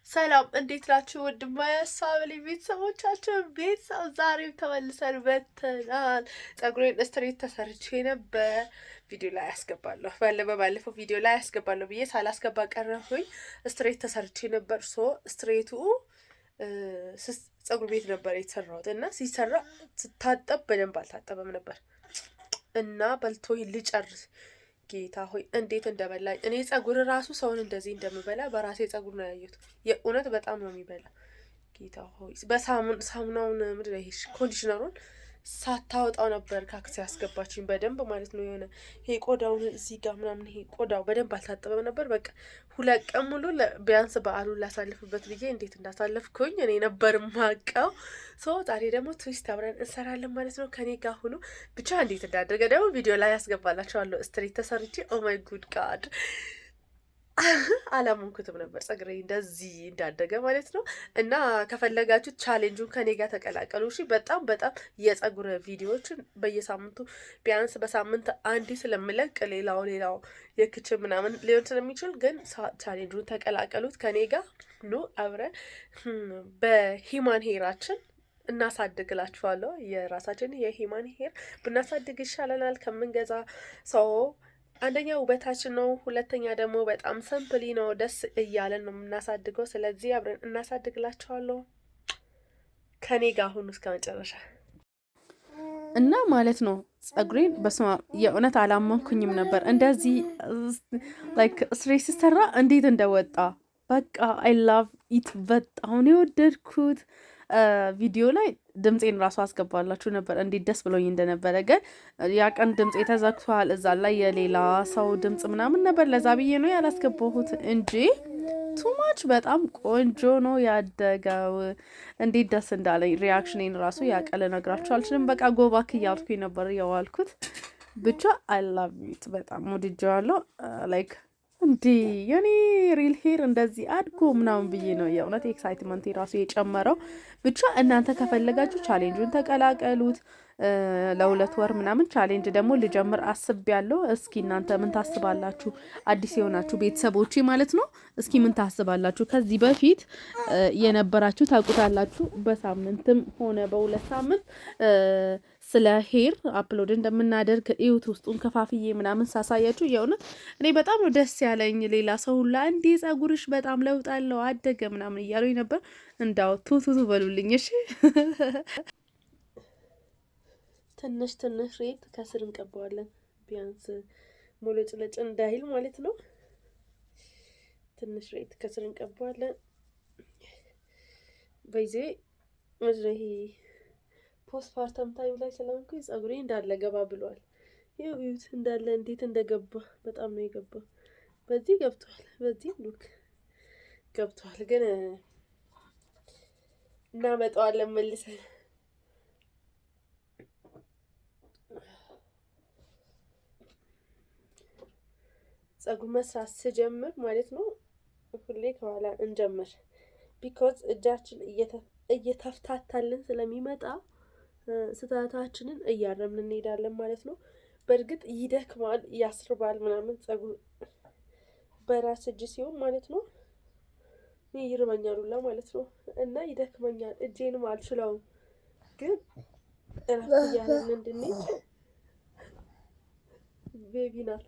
ሰላም እንዴት ናችሁ? ውድ ማያሳብሊ ቤተሰቦቻችን ቤተሰብ ዛሬም ተመልሰን መተናል። ጸጉሬን ስትሬት ተሰርቼ ነበር። ቪዲዮ ላይ ያስገባለሁ ባለፈው ቪዲዮ ላይ ያስገባለሁ ብዬ ሳላስገባ ቀረሁኝ። ስትሬት ተሰርቼ ነበር። ስትሬቱ ጸጉር ቤት ነበር የተሰራሁት እና ሲሰራ ስታጠብ በደንብ አልታጠበም ነበር እና በልቶኝ ልጨርስ ጌታ ሆይ እንዴት እንደበላኝ። እኔ ጸጉር ራሱ ሰውን እንደዚህ እንደምበላ በራሴ ጸጉር ነው ያየሁት። የእውነት በጣም ነው የሚበላ። ጌታ ሆይ ሳሙናውን ምንድን ነው ይሄ ኮንዲሽነሩን ሳታወጣው ነበር ካክስ ያስገባችኝ በደንብ ማለት ነው። የሆነ ይሄ ቆዳውን እዚህ ጋር ምናምን ይሄ ቆዳው በደንብ አልታጠበም ነበር። በቃ 2 ቀን ሙሉ ቢያንስ በዓሉን ላሳልፍበት ብዬ እንዴት እንዳሳለፍኩኝ እኔ ነበር ማቀው። ዛሬ ደግሞ ትዊስት አብረን እንሰራለን ማለት ነው። ከኔ ጋር ሁኑ። ብቻ እንዴት እንዳደረገ ደግሞ ቪዲዮ ላይ ያስገባላችኋለሁ። ስትሬት ተሰርቼ ኦ ማይ ጉድ ጋድ አላመንኩትም ነበር ጸጉሬ እንደዚህ እንዳደገ ማለት ነው። እና ከፈለጋችሁ ቻሌንጁን ከኔ ጋር ተቀላቀሉ። እሺ በጣም የጸጉር ቪዲዮዎችን በየሳምንቱ ቢያንስ በሳምንት አንዴ ስለምለቅ ሌላው የክችን ምናምን ሊሆን ስለሚችል ግን ቻሌንጁን ተቀላቀሉት ከኔ ጋር ኑ አብረን በሂማን ሄራችን እናሳድግላችኋለሁ። የራሳችን የሂማን ሄር ብናሳድግ ይሻለናል ከምንገዛ ሰው። አንደኛ ውበታችን ነው፣ ሁለተኛ ደግሞ በጣም ሰምፕሊ ነው፣ ደስ እያለን ነው የምናሳድገው። ስለዚህ አብረን እናሳድግላችኋለሁ። ከኔ ጋር ሁኑ እስከ መጨረሻ እና ማለት ነው። ጸጉሬን በስማ የእውነት አላመንኩኝም ነበር እንደዚህ ላይክ ስትሬት ሲሰራ እንዴት እንደወጣ በቃ አይ ላቭ ኢት በጣም ነው የወደድኩት። ቪዲዮ ላይ ድምፄን ራሱ አስገባላችሁ ነበር እንዴት ደስ ብሎኝ እንደነበረ። ግን ያ ቀን ድምፄ ተዘግቷል። እዛ ላይ የሌላ ሰው ድምፅ ምናምን ነበር። ለዛ ብዬ ነው ያላስገባሁት እንጂ ቱማች በጣም ቆንጆ ነው ያደገው። እንዴት ደስ እንዳለኝ ሪያክሽኔን ራሱ ያቀለ ነግራችሁ አልችልም። በቃ ጎባክ እያልኩኝ ነበር የዋልኩት። ብቻ አይ ላቭ ኢት በጣም ወድጄዋለሁ። ላይክ እንዲ የኔ ሪል ሄር እንደዚህ አድጎ ምናምን ብዬ ነው የእውነት ኤክሳይትመንት ራሱ የጨመረው። ብቻ እናንተ ከፈለጋችሁ ቻሌንጁን ተቀላቀሉት። ለ2 ወር ምናምን ቻሌንጅ ደግሞ ልጀምር አስቤያለሁ። እስኪ እናንተ ምን ታስባላችሁ? አዲስ የሆናችሁ ቤተሰቦቼ ማለት ነው። እስኪ ምን ታስባላችሁ? ከዚህ በፊት የነበራችሁ ታውቁታላችሁ። በሳምንትም ሆነ በ2 ሳምንት ስለ ሄር አፕሎድ እንደምናደርግ እዩት። ውስጡን ከፋፍዬ ምናምን ሳሳያችሁ የእውነት እኔ በጣም ነው ደስ ያለኝ። ሌላ ሰው ሁላ እንዴ ጸጉርሽ በጣም ለውጥ አለው አደገ ምናምን እያሉኝ ነበር። እንዳው ቱቱቱ በሉልኝ እሺ። ትንሽ ሬት ከስር እንቀባዋለን ቢያንስ ሞለጭለጭ እንዳይል ማለት ነው። ትንሽ ሬት ከስር እንቀባዋለን። በይዜ መድረሂ ፖስትፓርተም ታይም ላይ ስለሆንኩኝ ጸጉሬ እንዳለ ገባ ብሏል። ይሁት እንዳለ እንዴት እንደገባ በጣም ነው የገባው። በዚህ ገብቷል፣ በዚህ ሉክ ገብቷል። ግን እናመጣዋለን መልሰን። ጸጉር መስራት ስጀምር ማለት ነው ሁሌ ከኋላ እንጀምር። ቢኮዝ እጃችን እየተፍታታልን ስለሚመጣ ስህተታችንን እያረምን እንሄዳለን ማለት ነው። በእርግጥ ይደክማል፣ ያስርባል ምናምን ጸጉር በራስ እጅ ሲሆን ማለት ነው። ይርበኛል ሁላ ማለት ነው እና ይደክመኛል፣ እጄንም አልችለውም። ግን እረፍት እያለን እንድንሄድ ቤቢ ናት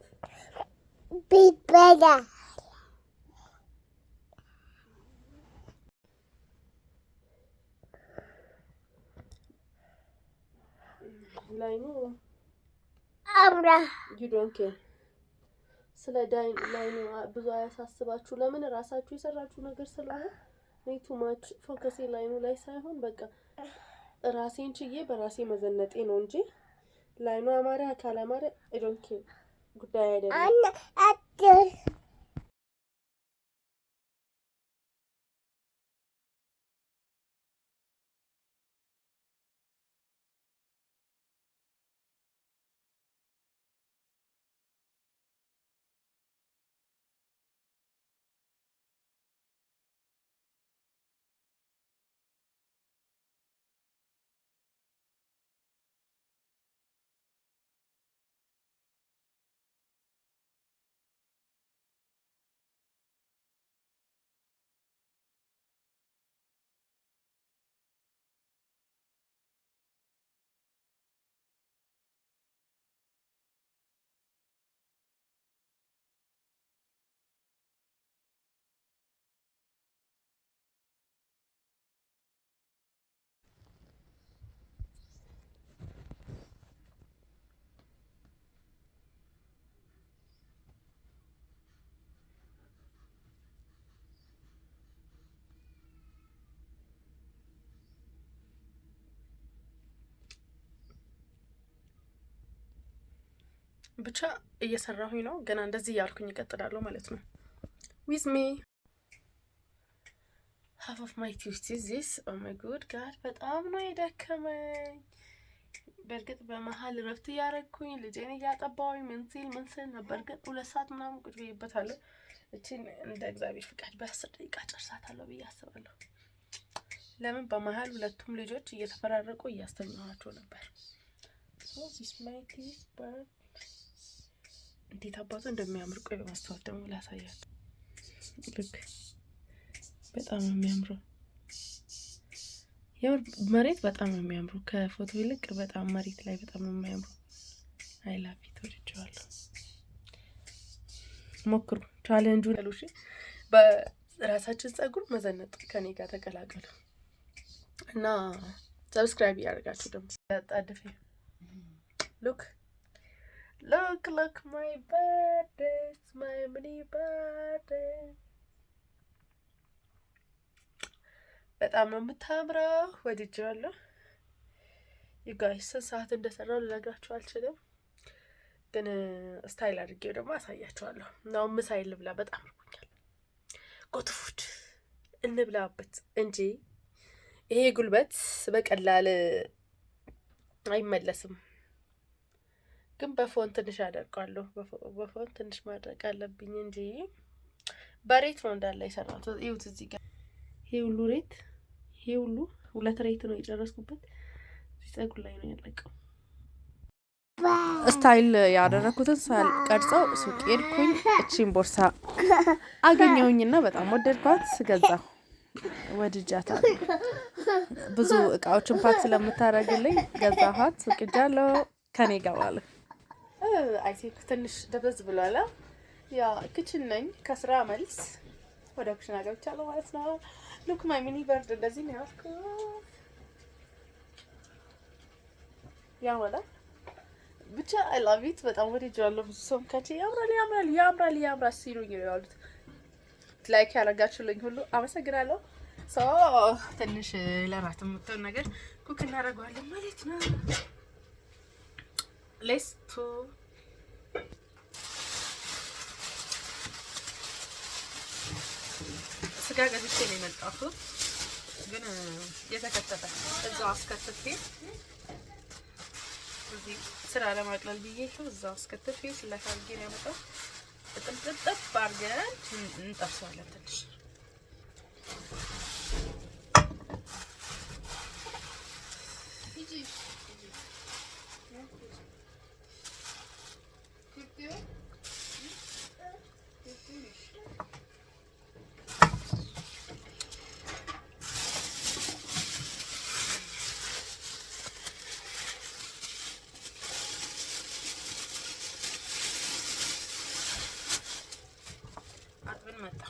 ቢበላ ላይኑ አብራ ዩዶንኬ ስለ ላይኑ ብዙ አያሳስባችሁ። ለምን ራሳችሁ የሰራችሁ ነገር ስለሆነ እኔ ቱማች ፎከሴ ላይኑ ላይ ሳይሆን በቃ ራሴን ችዬ በራሴ መዘነጤ ነው እንጂ ላይኑ አማረ ካላማረ ዩዶንኬ ጉዳይ አይደለም። ብቻ እየሰራሁኝ ነው ገና እንደዚህ እያልኩኝ እቀጥላለሁ ማለት ነው። ዊዝ ሚ half of my teeth is this. oh my god god በጣም ነው የደከመኝ። በእርግጥ በመሀል ረፍት እያደረግኩኝ ልጄን እያጠባሁኝ ምን ሲል ነበር፣ ግን 2 ሰዓት ምናምን ቁጭ ብዬበታለሁ። እቺን እንደ እግዚአብሔር ፍቃድ በ10 ደቂቃ ጨርሳታለሁ ብዬ አስባለሁ። ለምን በመሀል ሁለቱም ልጆች እየተፈራረቁ እያስተኛኋቸው ነበር። so this my teeth but እንዴት አባቱ እንደሚያምር ቆይ በማስተዋል ደግሞ ላሳያችሁ። ልክ በጣም የሚያምረው ያው መሬት በጣም የሚያምረው ከፎቶ ይልቅ በጣም መሬት ላይ በጣም የሚያምረው አይ ላቭ ኢት ወድጄዋለሁ። ሞክሩ ቻሌንጁን አሉሽ በራሳችን ፀጉር መዘነጥ ከኔ ጋር ተቀላቀሉ እና ሰብስክራይብ ያደርጋችሁ ደግሞ ታጣደፈ look my birthday, my mini birthday በጣም ነው የምታምረው ወድጄዋለሁ። you guys ሰዓት እንደሰራው ልነግራችሁ አልችልም፣ ግን ስታይል አድርጌው ደግሞ አሳያችኋለሁ። ነው ምሳይል ልብላ በጣም ርቦኛል። ጎት ፉድ እንብላበት እንጂ ይሄ ጉልበት በቀላል አይመለስም። ግን በፎን ትንሽ አደርጋለሁ። በፎን ትንሽ ማድረግ አለብኝ እንጂ በሬት ነው እንዳለ የሰራሁት። ይሁት እዚህ ጋር ይሄ ሁሉ ሬት ይሄ ሁሉ 2 ሬት ነው የጨረስኩበት። እዚህ ፀጉር ላይ ነው ያለቀው። ስታይል ያደረኩትን ሳልቀርጸው ሱቅ ሄድኩኝ። እቺን ቦርሳ አገኘሁኝና በጣም ወደድኳት። ገዛሁ። ወድጃታለሁ። ብዙ እቃዎችን ፓክ ስለምታደርግልኝ ገዛኋት። ሱቅ ሄጃለሁ። ከኔ ጋር ዋለ። አይ ቲንክ ትንሽ ደበዝ ብሏል። ያ ክችን ነኝ ከስራ መልስ ወደ ኩሽና ገብቻለሁ ማለት ነው። ሉክ ማይ ሚኒ በርድ እንደዚህ ነው ያልኩት። ያ ወላ ብቻ አይ ላቭ ኢት በጣም ወድጄዋለሁ። ብዙ ሰው ከቼ ያምራል ሲሉኝ ነው ያሉት። ላይክ ያደረጋችሁልኝ ሁሉ አመሰግናለሁ። ሶ ትንሽ ለራት የምትሆን ነገር ኩክ እናደርገዋለን ማለት ነው። ሌትስ ቱ ስጋ ገዝቼ ነው የመጣሁት፣ ግን የተከተተ እዛው አስከትፌ እዚህ ስራ ለማቅለል ብዬ እዛው አስከትፌ ስለታርጌ ነው ያመጣው። ጥጥጥጥ አድርገን እንጠብሰዋለን ትንሽ መጣ።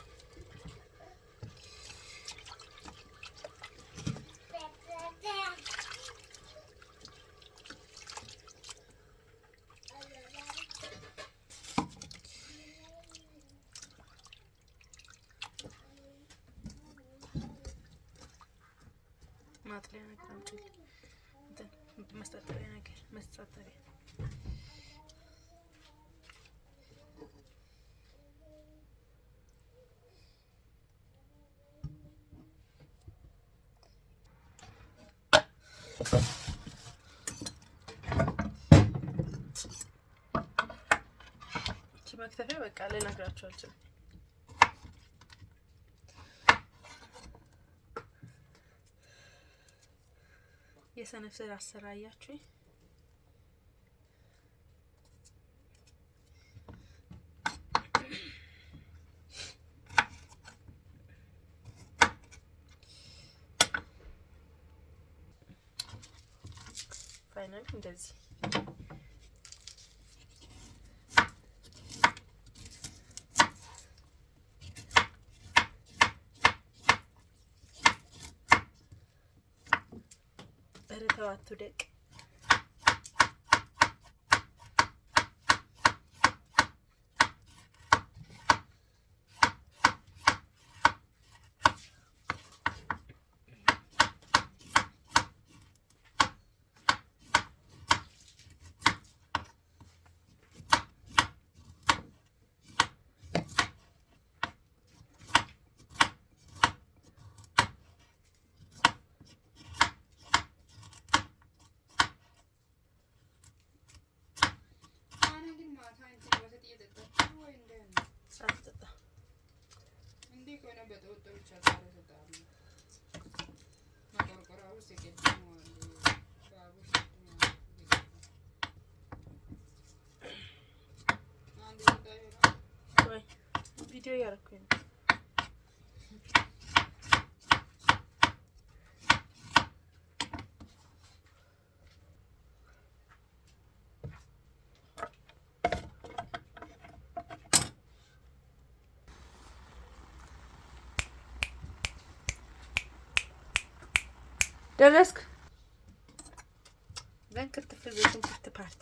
ማጥለያ ነገር አምጪልኝ። መስጠጠሪያ ነገር መስጠጠሪያ መክተፊያ በቃ ልነግራችሁ አልችልም። የሰነፍ ስራ አሰራያችሁ ፋይናል እንደዚህ በረታዋቱ ደቅ ቪዲዮ ያረኩኝ ደረስክ? ክትፍ ቤቱን ክትፓርት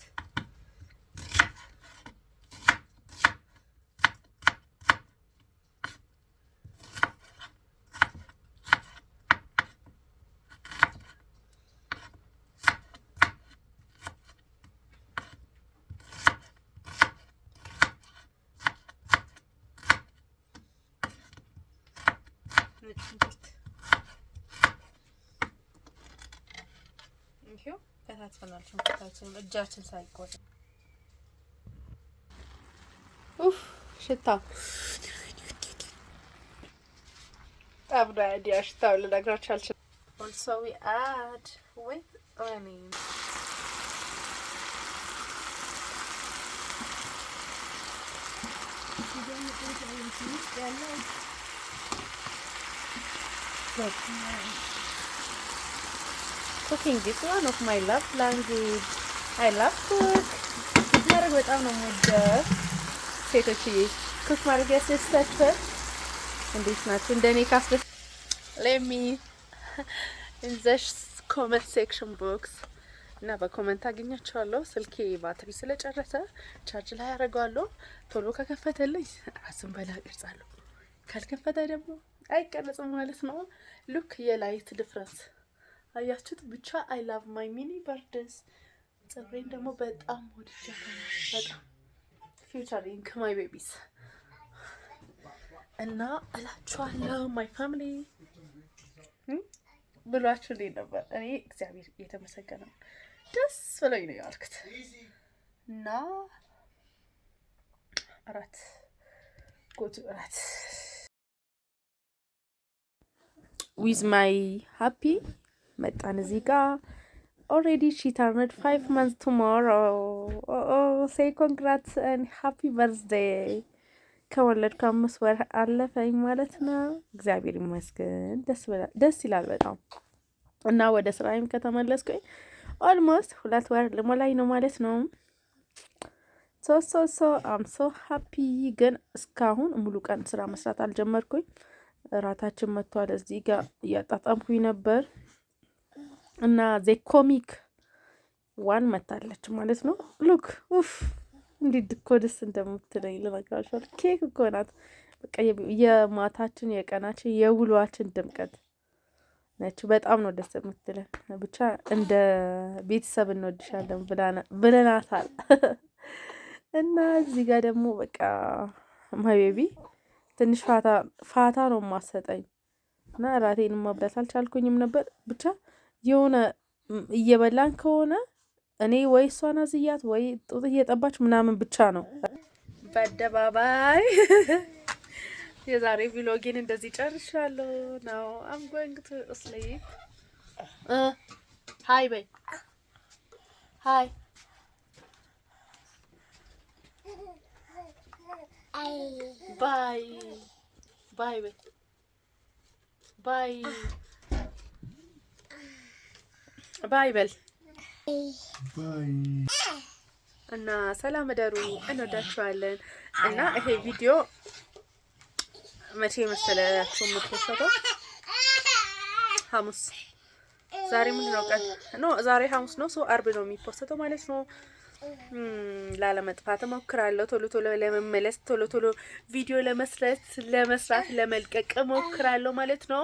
ይሄው ከታትፈናል። ሽንኩርታችንን እጃችን ሳይቆጥ ኡፍ ሽታ አብዳ አይዲያ ሽታው ልነግራችሁ አልችልም። Also we add with onion. Cooking is one of my love language. I love cook. ማድረግ በጣም ነው የምወደው። ሴቶችዬ ኩክ ማድረግ ያስደስታችኋል? እንዴት ናችሁ? እንደኔ ካስደስ let me in the comment section box እና በኮሜንት አገኛችኋለሁ። ስልኬ ባትሪ ስለጨረሰ ቻርጅ ላይ አደርገዋለሁ። ቶሎ ከከፈተልኝ ራስን በላ ቀርጻለሁ፣ ካልከፈተ ደግሞ አይቀረጽም ማለት ነው። ሉክ የላይት ዲፍረንስ አያችሁት? ብቻ አይ ላቭ ማይ ሚኒ በርድስ። ፀጉሬን ደግሞ በጣም ወድጃለሁ። በጣም ፊውቸሪንግ ማይ ቤቢስ እና እላችኋለሁ ማይ ፋሚሊ ብሏችሁ እንዴት ነበር? እኔ እግዚአብሔር የተመሰገነ ነው፣ ደስ ብሎኝ ነው ያልኩት። እና እራት ጎቱ እራት ዊዝ ማይ ሃፒ መጣን እዚህ ጋር already she turned 5 months tomorrow. Say congrats and happy birthday. ከወለድኩ 5 ወር አለፈኝ ማለት ነው። እግዚአብሔር ይመስገን ደስ ይላል በጣም። እና ወደ ስራዬም ከተመለስኩኝ ኦልሞስት 2 ወር ልሞላኝ ነው ማለት ነው። አም ሶ ሃፒ። ግን እስካሁን ሙሉ ቀን ስራ መስራት አልጀመርኩኝ። እራታችን መጥቷል። እዚህ ጋር እያጣጣምኩኝ ነበር እና ዘ ኮሚክ ዋን መታለች ማለት ነው። ሉክ ኡፍ እንዴት እኮ ደስ እንደምትለኝ ልነግራችሁ። ኬክ እኮ ናት። በቃ የማታችን የቀናችን የውሏችን ድምቀት ነች። በጣም ነው ደስ የምትለን። ብቻ እንደ ቤተሰብ እንወድሻለን ብለናታል። እና እዚህ ጋር ደግሞ በቃ ማይ ቤቢ ትንሽ ፋታ ነው ማሰጠኝ እና ራቴን ማብላት አልቻልኩኝም ነበር። ብቻ የሆነ እየበላን ከሆነ እኔ ወይ እሷን አዝያት ወይ ጡት እየጠባች ምናምን ብቻ ነው። በአደባባይ የዛሬ ቪሎጌን እንደዚህ ጨርሻለሁ። ናው አም ጎይንግ ቱ ስሊፕ። ሃይ በይ ሃይ ባይ ባይ በይ ባይ ባይ በል እና ሰላም እደሩ። እንወዳችኋለን። እና ይሄ ቪዲዮ መቼ መሰላችሁ የምትወሰደው? ሐሙስ። ዛሬ ምንድን ነው ቀን? ዛሬ ሐሙስ ነው። ሰው አርብ ነው የሚፖስተው ማለት ነው። ላለመጥፋት እሞክራለሁ። ቶሎ ቶሎ ለመመለስ፣ ቶሎ ቶሎ ቪዲዮ ለመስራት ለመልቀቅ እሞክራለሁ ማለት ነው።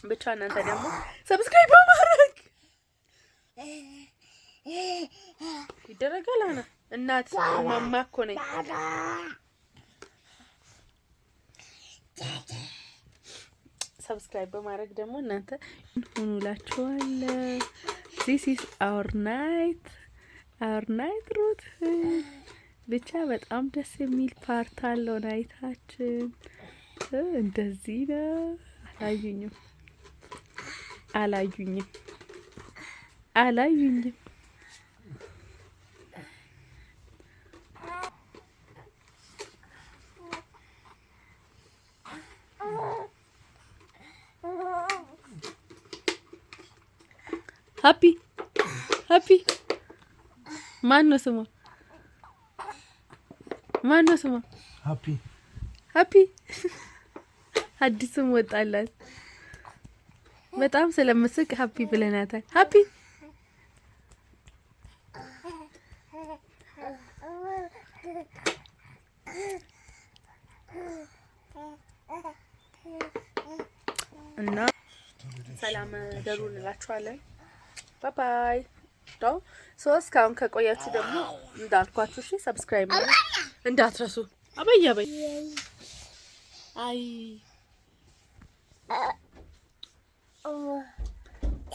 ብቻ እናንተ ደግሞ ሰብስክራይብ በማድረግ ይደረጋል። አና እናት ማማ እኮ ነኝ። ሰብስክራይብ በማድረግ ደግሞ እናንተ ሁኑላችኋለሁ። this is our night ሩት። ብቻ በጣም ደስ የሚል ፓርት አለው ናይታችን እንደዚህ ነው። አላዩኝም። ሃፒ ማን ነው ስሟ? ሃፒ አዲስ ስም ወጣላት። በጣም ስለምስቅ ሃፒ ብለናታል። ሃፒ እና ሰላም ደሩ እንላችኋለን። ባይ ዳው እስካሁን ከቆያችሁ ደግሞ እንዳልኳችሁ እሺ ሰብስክራይብ እንዳትረሱ። አበይ አይ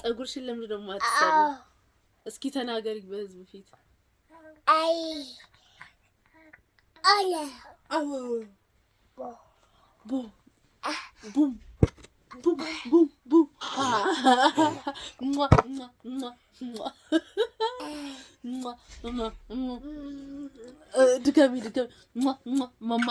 ፀጉርሽን ለምን ደግሞ አትሰሩ? እስኪ ተናገሪ በህዝብ ፊት። አይ ቡ ቡም ቡም ቡም ቡም ድገሚ ማማ